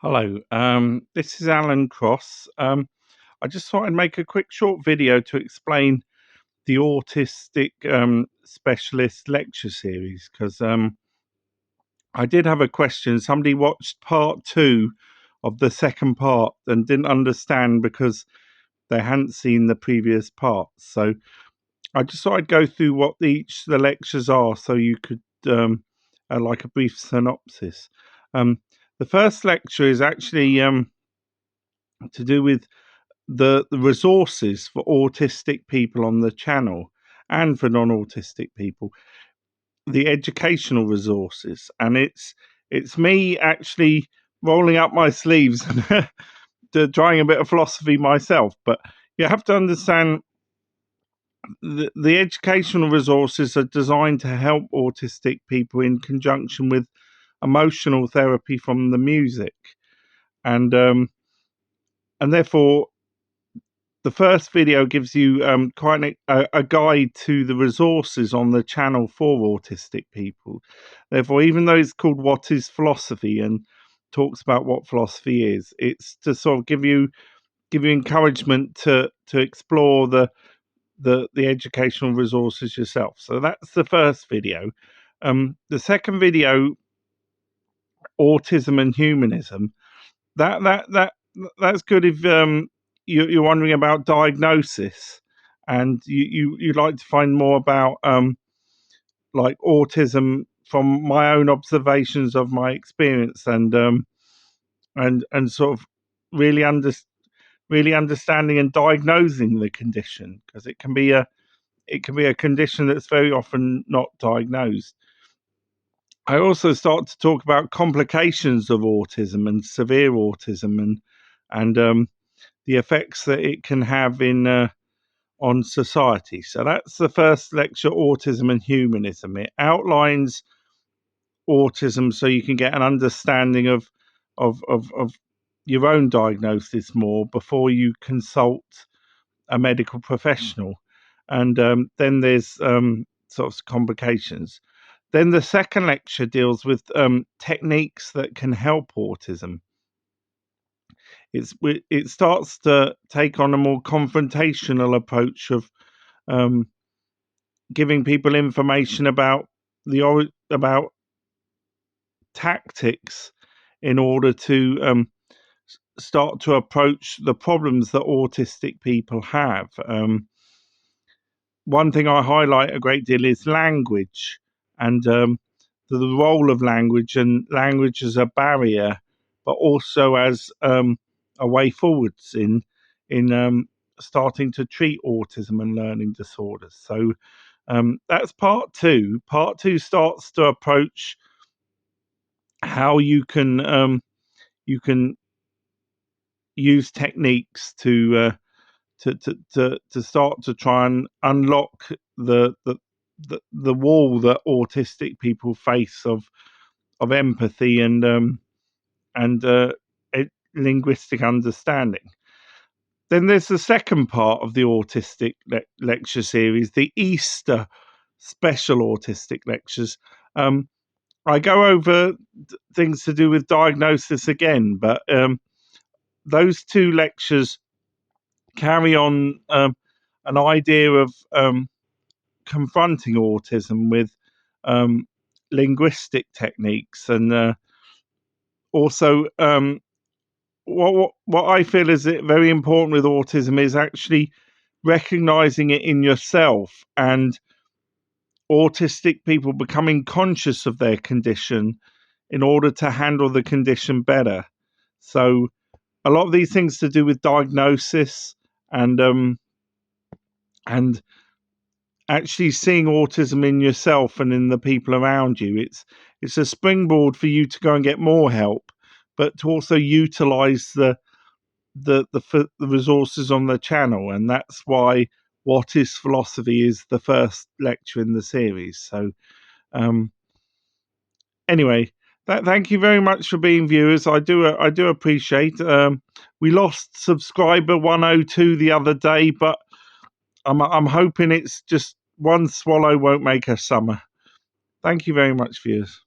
Hello, this is Alan Cross. I just thought I'd make a quick short video to explain the autistic specialist lecture series because I did have a question. Somebody watched part 2 of the second part and didn't understand because they hadn't seen the previous parts. So I just thought I'd go through what each the lectures are so you could like a brief synopsis. The first lecture is actually to do with the resources for autistic people on the channel and for non-autistic people, the educational resources. And it's me actually rolling up my sleeves and trying a bit of philosophy myself. But you have to understand the educational resources are designed to help autistic people in conjunction with emotional therapy from the music. And therefore the first video gives you quite a guide to the resources on the channel for autistic people. Therefore, even though it's called What is Philosophy and talks about what philosophy is, it's to sort of give you encouragement to explore the educational resources yourself. So that's the first video. The second video, Autism and Humanism, that's good if you're wondering about diagnosis and you'd like to find more about like autism from my own observations of my experience and sort of really understanding and diagnosing the condition, because it can be a condition that's very often not diagnosed. I also start to talk about complications of autism and severe autism and the effects that it can have on society. So that's the first lecture, Autism and Humanism. It outlines autism so you can get an understanding of your own diagnosis more before you consult a medical professional. And then there's sort of complications. Then the second lecture deals with techniques that can help autism. It starts to take on a more confrontational approach of giving people information about about tactics in order to start to approach the problems that autistic people have. One thing I highlight a great deal is language and the role of language, and language as a barrier, but also as a way forwards in starting to treat autism and learning disorders. So that's part 2. Part 2 starts to approach how you can use techniques to start to try and unlock the wall that autistic people face of empathy and linguistic understanding. Then there's the second part of the autistic lecture series, the Easter special autistic lectures. I go over things to do with diagnosis again, but those 2 lectures carry on an idea of confronting autism with linguistic techniques, and also what I feel is very important with autism is actually recognizing it in yourself, and autistic people becoming conscious of their condition in order to handle the condition better. So a lot of these things to do with diagnosis and actually seeing autism in yourself and in the people around you. It's a springboard for you to go and get more help, but to also utilize the resources on the channel. And that's why What is Philosophy is the first lecture in the series. So anyway, thank you very much for being viewers. I do appreciate. We lost subscriber 102 the other day, but I'm hoping it's just one swallow won't make a summer. Thank you very much, viewers.